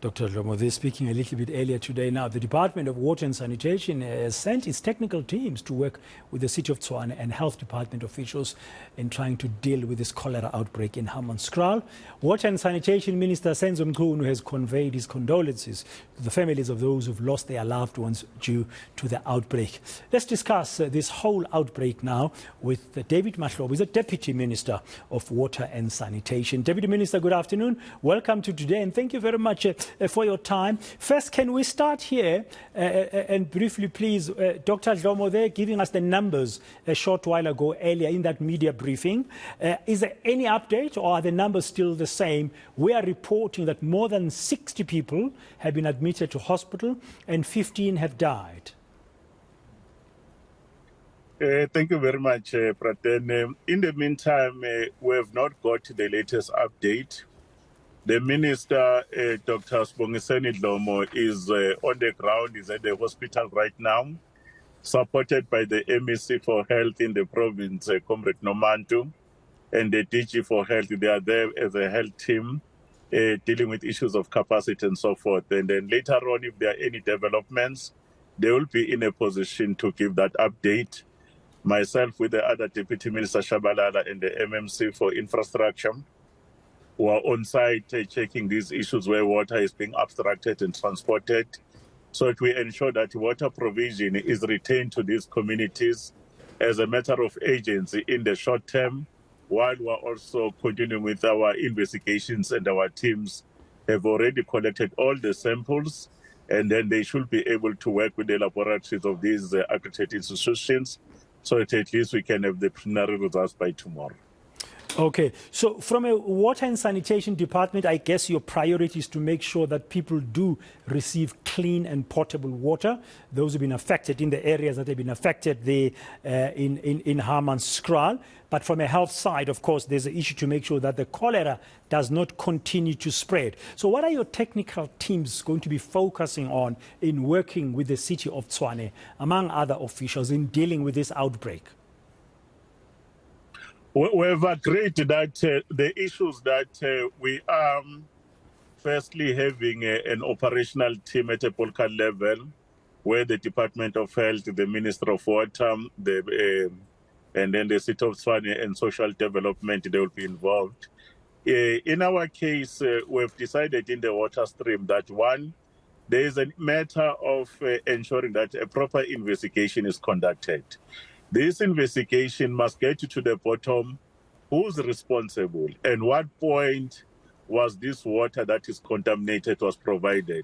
Dr. Lomothe speaking a little bit earlier today. Now, the Department of Water and Sanitation has sent its technical teams to work with the City of Tshwane and Health Department officials in trying to deal with this cholera outbreak in Hammanskraal. Water and Sanitation Minister Senzo Mchunu has conveyed his condolences to the families of those who've lost their loved ones due to the outbreak. Let's discuss this whole outbreak now with David Mahlobo, who is the Deputy Minister of Water and Sanitation. Deputy Minister, good afternoon. Welcome to today, and thank you very much for your time. First, can we start here and briefly, please, Dr. Lomothe giving us the numbers a short while ago earlier in that media briefing. Is there any update, or are the numbers still the same? We are reporting that more than 60 people have been admitted to hospital and 15 have died. Thank you very much, Praten. In the meantime, we have not got the latest update. The Minister, Dr. Sibongiseni Dhlomo, is on the ground, is at the hospital right now, supported by the MEC for Health in the province, Comrade Nomantu, and the DG for Health. They are there as a health team dealing with issues of capacity and so forth. And then later on, if there are any developments, they will be in a position to give that update. Myself with the other Deputy Minister Shabalala and the MMC for Infrastructure, who are on site checking these issues where water is being abstracted and transported, so that we ensure that water provision is retained to these communities as a matter of agency in the short term, while we're also continuing with our investigations, and our teams have already collected all the samples, and then they should be able to work with the laboratories of these accredited institutions, so that at least we can have the preliminary results by tomorrow. Okay, so from a water and sanitation department, I guess your priority is to make sure that people do receive clean and potable water. Those who've been affected in the areas that have been affected in Hammanskraal. But from a health side, of course, there's an issue to make sure that the cholera does not continue to spread. So what are your technical teams going to be focusing on in working with the City of Tshwane, among other officials, in dealing with this outbreak? We have agreed that the issues that we are firstly having an operational team at a local level, where the Department of Health, the Minister of Water, and then the City of Tshwane and Social Development, they will be involved. In our case, we've decided in the water stream that one, there is a matter of ensuring that a proper investigation is conducted. This investigation must get to the bottom, who's responsible, and what point was this water that is contaminated was provided.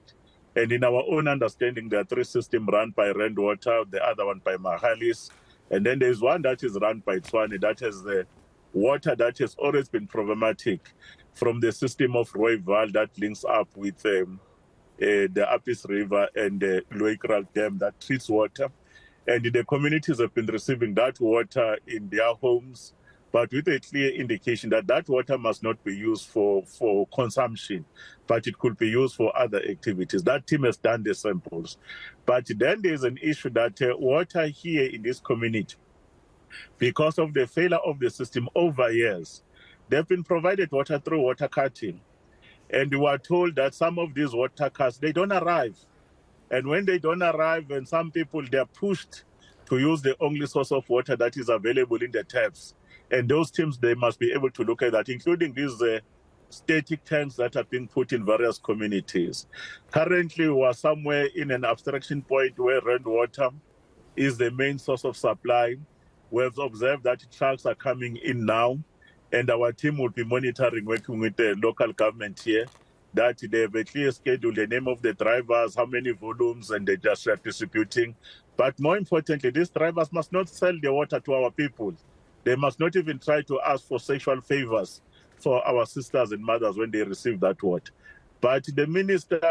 And in our own understanding, there are three systems run by Rand Water, the other one by Mahalis, and then there's one that is run by Tshwane, that has the water that has always been problematic from the system of Rooiwal that links up with the Apis River and the Loikral Dam that treats water. And the communities have been receiving that water in their homes, but with a clear indication that that water must not be used for consumption, but it could be used for other activities. That team has done the samples. But then there's an issue that water here in this community, because of the failure of the system over years, they've been provided water through water cutting. And we were told that some of these water cuts, they don't arrive. And when they don't arrive, and some people, they're pushed to use the only source of water that is available in the taps. And those teams, they must be able to look at that, including these static tanks that are being put in various communities. Currently, we are somewhere in an abstraction point where rainwater is the main source of supply. We have observed that trucks are coming in now, and our team will be monitoring, working with the local government here, that they have a clear schedule, the name of the drivers, how many volumes, and they just are distributing. But more importantly, these drivers must not sell the water to our people. They must not even try to ask for sexual favors for our sisters and mothers when they receive that water. But the minister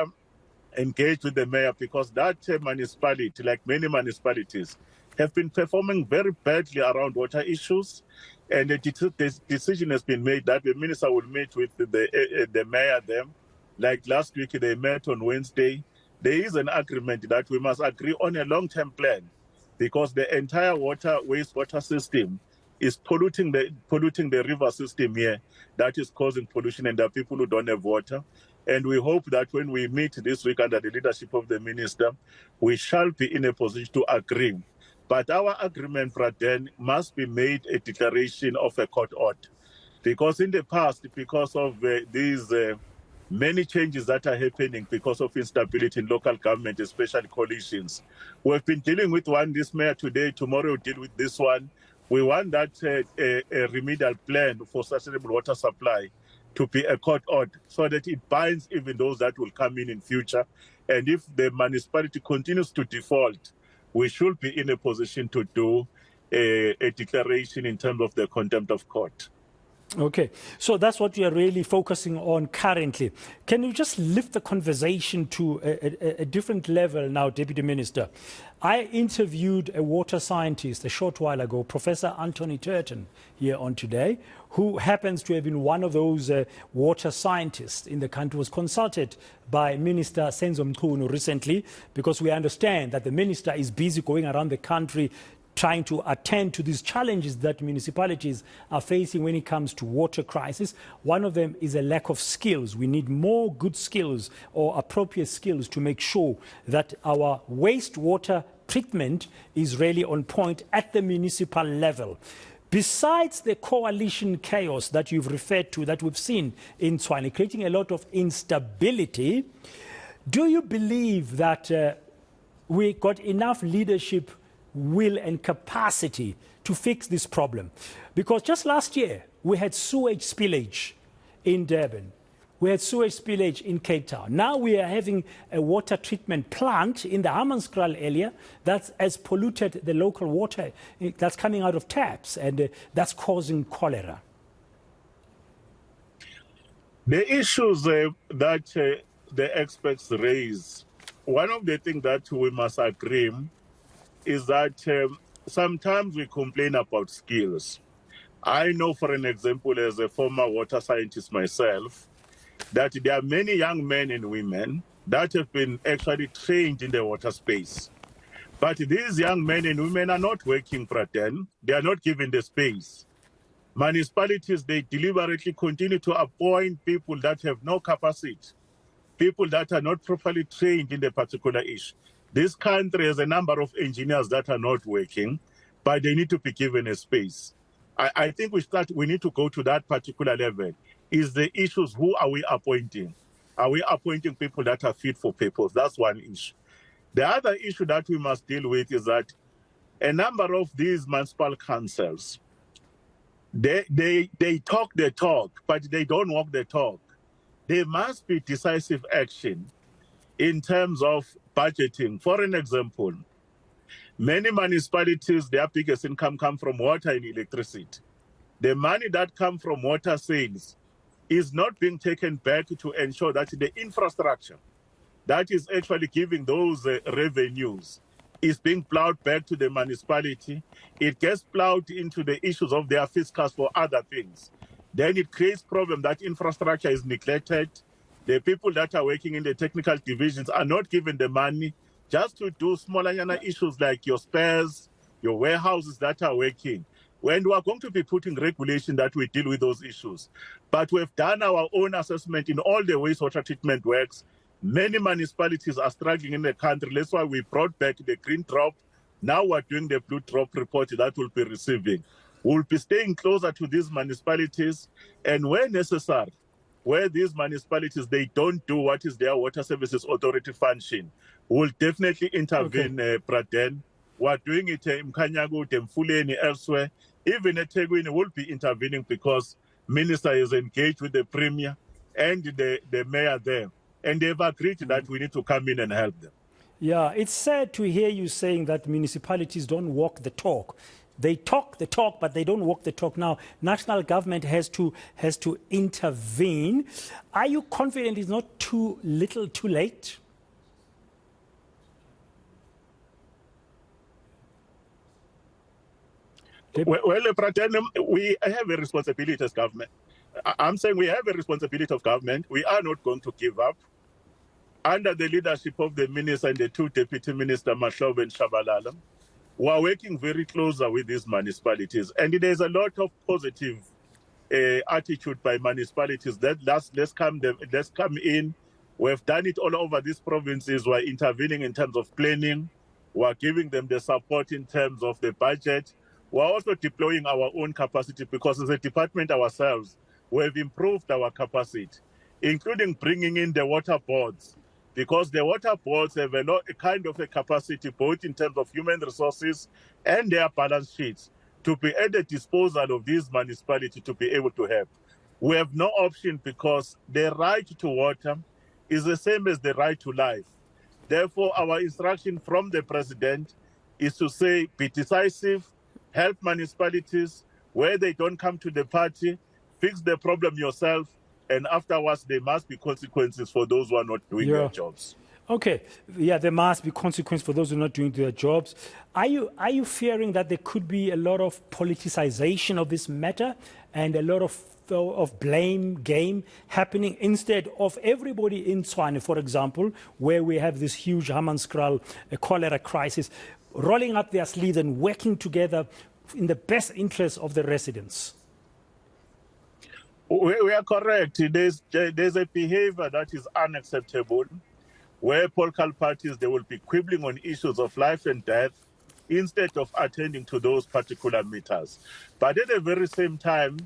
engaged with the mayor, because that municipality, like many municipalities, have been performing very badly around water issues. And the decision has been made that the minister will meet with the mayor there. Like last week, they met on Wednesday. There is an agreement that we must agree on a long-term plan, because the entire wastewater system is polluting the river system here. That is causing pollution, and there are people who don't have water. And we hope that when we meet this week under the leadership of the minister, we shall be in a position to agree. But our agreement, Praden, must be made a declaration of a court order. Because in the past, because of these many changes that are happening because of instability in local government, especially coalitions, we've been dealing with one this mayor today, tomorrow we'll deal with this one. We want that a remedial plan for sustainable water supply to be a court order so that it binds even those that will come in future. And if the municipality continues to default, we should be in a position to do a declaration in terms of the contempt of court. Okay, so that's what you are really focusing on currently. Can you just lift the conversation to a different level now, Deputy Minister? I interviewed a water scientist a short while ago, Professor Anthony Turton, here on Today, who happens to have been one of those water scientists in the country, was consulted by Minister Senzo Mchunu recently, because we understand that the minister is busy going around the country trying to attend to these challenges that municipalities are facing when it comes to water crisis. One of them is a lack of skills. We need more good skills or appropriate skills to make sure that our wastewater treatment is really on point at the municipal level. Besides the coalition chaos that you've referred to, that we've seen in Tshwane, creating a lot of instability, do you believe that we got enough leadership, will and capacity to fix this problem? Because just last year, we had sewage spillage in Durban. We had sewage spillage in Cape Town. Now we are having a water treatment plant in the Hammanskraal area that has polluted the local water that's coming out of taps, and that's causing cholera. The issues that the experts raise, one of the things that we must agree is that sometimes we complain about skills. I know, for an example, as a former water scientist myself, that there are many young men and women that have been actually trained in the water space. But these young men and women are not working for them. They are not given the space. Municipalities, they deliberately continue to appoint people that have no capacity, people that are not properly trained in the particular issue. This country has a number of engineers that are not working, but they need to be given a space. I think we need to go to that particular level. Is the issues, who are we appointing? Are we appointing people that are fit for purpose? That's one issue. The other issue that we must deal with is that a number of these municipal councils, they talk the talk, but they don't walk the talk. There must be decisive action in terms of budgeting. For an example, many municipalities, their biggest income comes from water and electricity. The money that comes from water sales is not being taken back to ensure that the infrastructure that is actually giving those revenues is being plowed back to the municipality. It gets plowed into the issues of their fiscals for other things. Then it creates problem that infrastructure is neglected. The people that are working in the technical divisions are not given the money just to do smaller issues like your spares, your warehouses that are working. When we are going to be putting regulation that we deal with those issues. But we've done our own assessment in all the wastewater treatment works. Many municipalities are struggling in the country. That's why we brought back the green drop. Now we're doing the blue drop report that we'll be receiving. We'll be staying closer to these municipalities, and where necessary, where these municipalities, they don't do what is their water services authority function, we'll definitely intervene, Praden. We're doing it in Mkanyago, Temfuleni, elsewhere. Even at Teguini will be intervening because Minister is engaged with the Premier and the Mayor there. And they've agreed that we need to come in and help them. Yeah, it's sad to hear you saying that municipalities don't walk the talk. They talk the talk, but they don't walk the talk. Now, national government has to intervene. Are you confident it's not too little, too late? Well, we have a responsibility as government. I'm saying we have a responsibility of government. We are not going to give up. Under the leadership of the minister and the two deputy ministers, Mahlobo and Shabalala, we are working very closely with these municipalities. And there's a lot of positive attitude by municipalities that let's come in. We've done it all over these provinces. We're intervening in terms of planning. We're giving them the support in terms of the budget. We're also deploying our own capacity because as a department ourselves, we've improved our capacity, including bringing in the water boards, because the water boards have a kind of a capacity both in terms of human resources and their balance sheets to be at the disposal of these municipalities to be able to help. We have no option because the right to water is the same as the right to life. Therefore, our instruction from the president is to say, be decisive, help municipalities where they don't come to the party, fix the problem yourself, and afterwards there must be consequences for those who are not doing their jobs. Okay, yeah, there must be consequences for those who are not doing their jobs. Are you fearing that there could be a lot of politicization of this matter and a lot of blame game happening instead of everybody in Tshwane, for example, where we have this huge Hammanskraal cholera crisis, rolling up their sleeves and working together in the best interest of the residents? We are correct. There's a behavior that is unacceptable, where political parties, they will be quibbling on issues of life and death instead of attending to those particular matters. But at the very same time,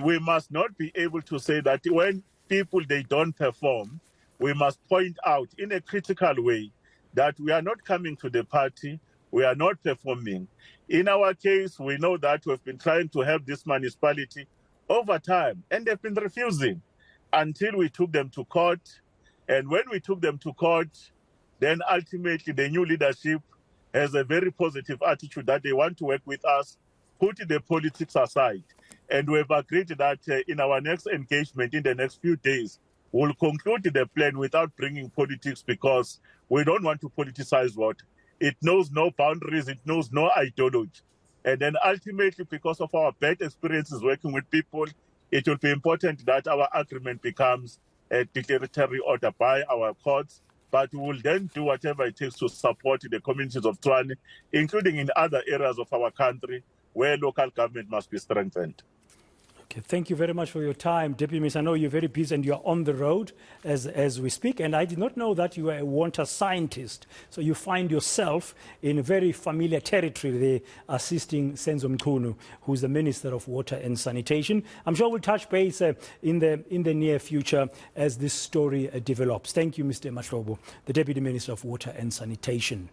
we must not be able to say that when people, they don't perform, we must point out in a critical way that we are not coming to the party, we are not performing. In our case, we know that we've been trying to help this municipality over time, and they've been refusing until we took them to court. And when we took them to court, then ultimately the new leadership has a very positive attitude that they want to work with us, put the politics aside. And we've agreed that in our next engagement in the next few days, we'll conclude the plan without bringing politics because we don't want to politicize water. It knows no boundaries, it knows no ideology. And then ultimately, because of our bad experiences working with people, it will be important that our agreement becomes a declaratory order by our courts, but we will then do whatever it takes to support the communities of Tshwane, including in other areas of our country where local government must be strengthened. Okay, thank you very much for your time, Deputy Minister. I know you're very busy and you're on the road as we speak, and I did not know that you are a water scientist. So you find yourself in a very familiar territory there, assisting Senzo Mchunu, who's the Minister of Water and Sanitation. I'm sure we'll touch base in the near future as this story develops. Thank you, Mr. Mahlobo, the Deputy Minister of Water and Sanitation.